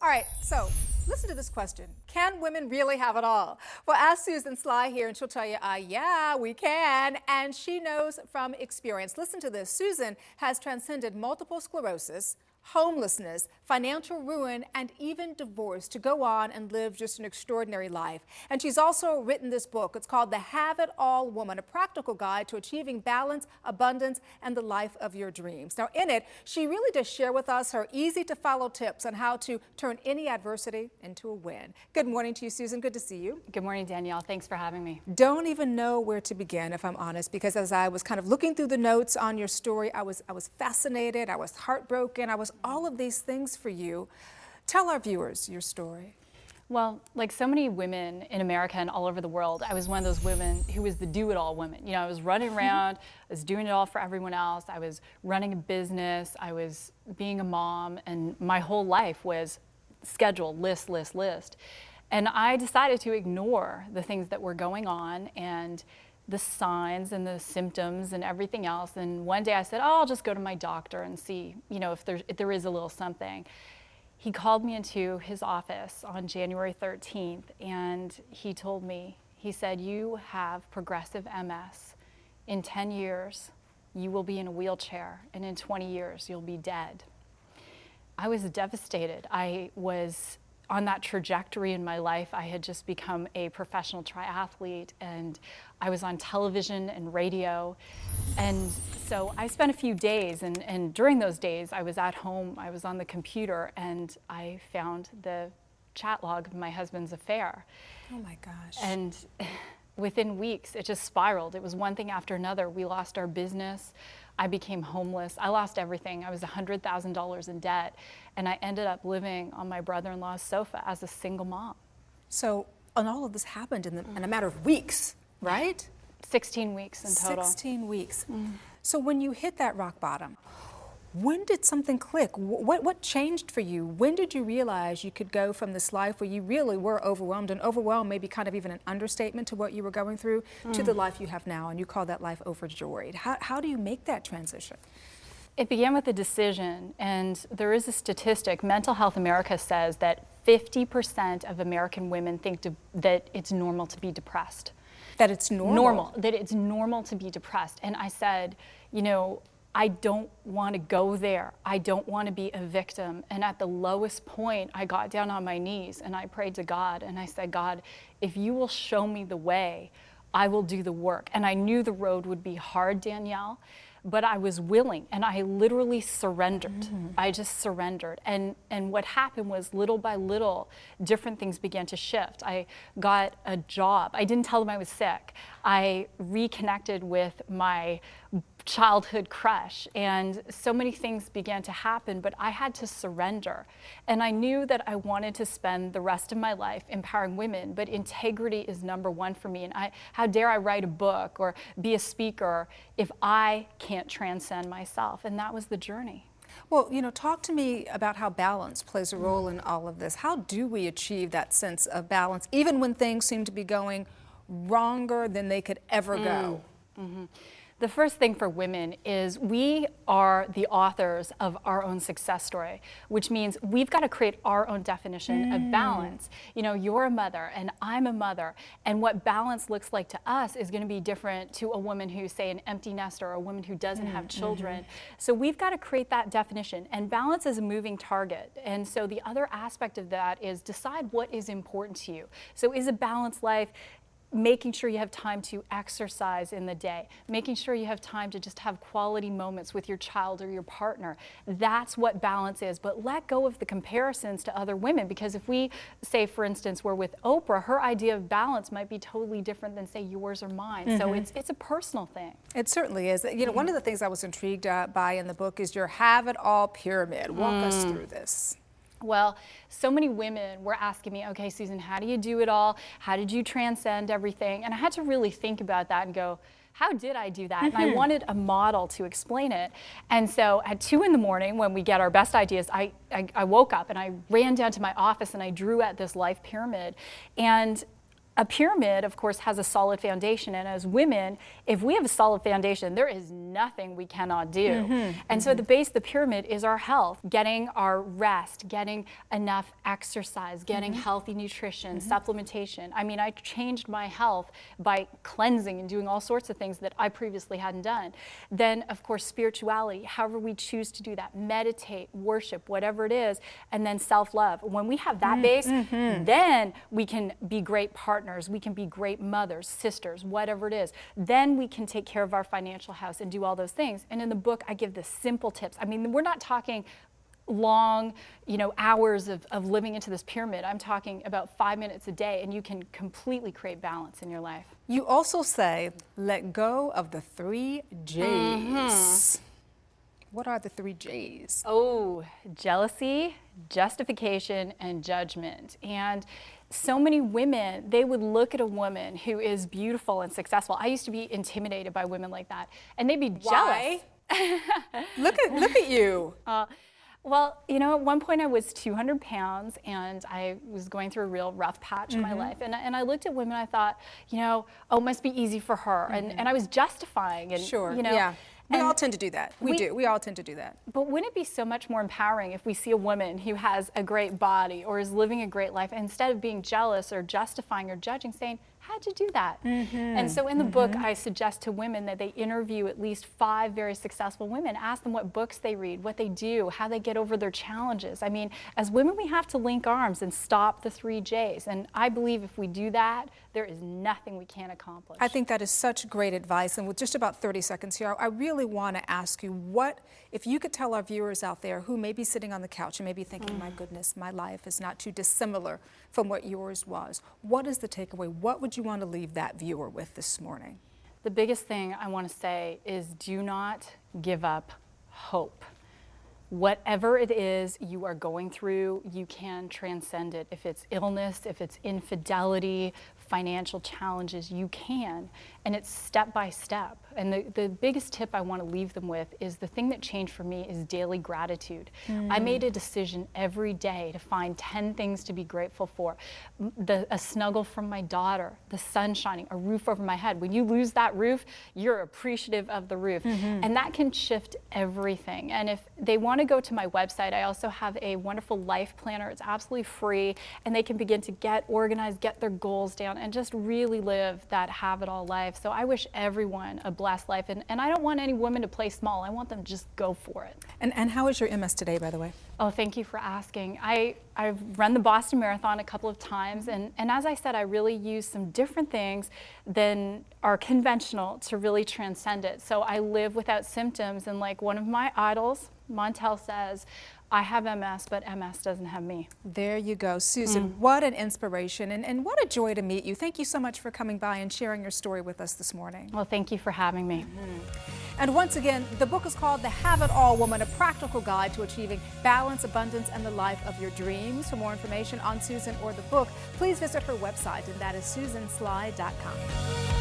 All right, so listen to this question. Can women really have it all? Well, ask Susan Sly here and she'll tell you, yeah, we can. And she knows from experience. Listen to this. Susan has transcended multiple sclerosis, homelessness, financial ruin, and even divorce to go on and live just an extraordinary life. And she's also written this book. It's called The Have It All Woman, a practical guide to achieving balance, abundance, and the life of your dreams. Now, in it, she really does share with us her easy to follow tips on how to turn any adversity into a win. Good morning to you, Susan. Good to see you. Good morning, Danielle. Thanks for having me. Don't even know where to begin, if I'm honest, because as I was kind of looking through the notes on your story, I was fascinated, I was heartbroken, I was all of these things for you. Tell our viewers your story. Well, like so many women in America and all over the world, I was one of those women who was the do-it-all woman. You know, I was running around, I was doing it all for everyone else, I was running a business, I was being a mom, and my whole life was schedule, list, list, list. And I decided to ignore the things that were going on and the signs and the symptoms and everything else. And one day I said, oh, I'll just go to my doctor and see, you know, if there is a little something. He called me into his office on January 13th and he told me, he said, you have progressive MS. In 10 years, you will be in a wheelchair, and in 20 years, you'll be dead. I was devastated. I was on that trajectory in my life. I had just become a professional triathlete and I was on television and radio. And so I spent a few days and during those days I was at home, I was on the computer and I found the chat log of my husband's affair. Oh my gosh. And within weeks it just spiraled. It was one thing after another. We lost our business. I became homeless. I lost everything. I was $100,000 in debt, and I ended up living on my brother-in-law's sofa as a single mom. So, and all of this happened in a matter of weeks, right? 16 weeks in total. 16 weeks. So when you hit that rock bottom, when did something click? What changed for you? When did you realize you could go from this life where you really were overwhelmed, and overwhelmed maybe kind of even an understatement to what you were going through, to the life you have now, and you call that life overjoyed? How do you make that transition? It began with a decision, and there is a statistic. Mental Health America says that 50% of American women think that it's normal to be depressed. That it's normal? That it's normal to be depressed. And I said, you know, I don't want to go there. I don't want to be a victim. And at the lowest point, I got down on my knees and I prayed to God and I said, God, if you will show me the way, I will do the work. And I knew the road would be hard, Danielle, but I was willing and I literally surrendered. I just surrendered. And what happened was, little by little, different things began to shift. I got a job. I didn't tell them I was sick. I reconnected with my childhood crush, and so many things began to happen, but I had to surrender. And I knew that I wanted to spend the rest of my life empowering women, but integrity is number one for me. And how dare I write a book or be a speaker if I can't transcend myself? And that was the journey. Well, you know, talk to me about how balance plays a role in all of this. How do we achieve that sense of balance, even when things seem to be going wronger than they could ever go? The first thing for women is we are the authors of our own success story, which means we've got to create our own definition of balance. You know, you're a mother and I'm a mother, and what balance looks like to us is going to be different to a woman who's, say, an empty nester or a woman who doesn't have children. So we've got to create that definition, and balance is a moving target. And so the other aspect of that is decide what is important to you. So is a balanced life making sure you have time to exercise in the day, making sure you have time to just have quality moments with your child or your partner? That's what balance is. But let go of the comparisons to other women, because if we say, for instance, we're with Oprah, her idea of balance might be totally different than, say, yours or mine. So it's a personal thing. It certainly is. You know, one of the things I was intrigued by in the book is your have it all pyramid. Walk us through this. Well, so many women were asking me, okay, Susan, how do you do it all? How did you transcend everything? And I had to really think about that and go, how did I do that? And I wanted a model to explain it. And so at 2 in the morning, when we get our best ideas, I woke up and I ran down to my office and I drew at this life pyramid. And a pyramid, of course, has a solid foundation. And as women, if we have a solid foundation, there is nothing we cannot do. And so the base of the pyramid is our health, getting our rest, getting enough exercise, getting healthy nutrition, supplementation. I mean, I changed my health by cleansing and doing all sorts of things that I previously hadn't done. Then, of course, spirituality, however we choose to do that, meditate, worship, whatever it is, and then self-love. When we have that base, then we can be great partners, we can be great mothers, sisters, whatever it is. Then we can take care of our financial house and do all those things. And in the book, I give the simple tips. I mean, we're not talking long, hours of living into this pyramid. I'm talking about 5 minutes a day, and you can completely create balance in your life. You also say, let go of the 3 J's. What are the 3 J's? Oh, jealousy, justification, and judgment. And so many women, they would look at a woman who is beautiful and successful. I used to be intimidated by women like that, and they'd be Why? jealous. Look at you. Well, at one point I was 200 pounds and I was going through a real rough patch in my life. And I looked at women, I thought, oh, it must be easy for her. And I was justifying. And, Sure, yeah. We all tend to do that. We do. We all tend to do that. But wouldn't it be so much more empowering if we see a woman who has a great body or is living a great life, and instead of being jealous or justifying or judging, saying, how'd you do that? And so in the book, I suggest to women that they interview at least 5 very successful women, ask them what books they read, what they do, how they get over their challenges. I mean, as women, we have to link arms and stop the 3 J's. And I believe if we do that, there is nothing we can't accomplish. I think that is such great advice. And with just about 30 seconds here, I really want to ask you, what, if you could tell our viewers out there who may be sitting on the couch and may be thinking, my goodness, my life is not too dissimilar from what yours was. What is the takeaway? What would you want to leave that viewer with this morning? The biggest thing I want to say is do not give up hope. Whatever it is you are going through, you can transcend it. If it's illness, if it's infidelity, financial challenges, you can. And it's step by step. And the biggest tip I want to leave them with is the thing that changed for me is daily gratitude. I made a decision every day to find 10 things to be grateful for. A snuggle from my daughter, the sun shining, a roof over my head. When you lose that roof, you're appreciative of the roof. And that can shift everything. And if they want to go to my website, I also have a wonderful life planner. It's absolutely free, and they can begin to get organized, get their goals down, and just really live that have-it-all life. So I wish everyone a blessed life, and I don't want any woman to play small. I want them to just go for it. And how is your MS today, by the way? Oh, thank you for asking. I've run the Boston Marathon a couple of times, and as I said, I really use some different things than are conventional to really transcend it. So I live without symptoms, and like one of my idols, Montel, says, I have MS, but MS doesn't have me. There you go. Susan, what an inspiration, and what a joy to meet you. Thank you so much for coming by and sharing your story with us this morning. Well, thank you for having me. And once again, the book is called The Have-It-All Woman, a practical guide to achieving balance, abundance, and the life of your dreams. For more information on Susan or the book, please visit her website, and that is susansly.com.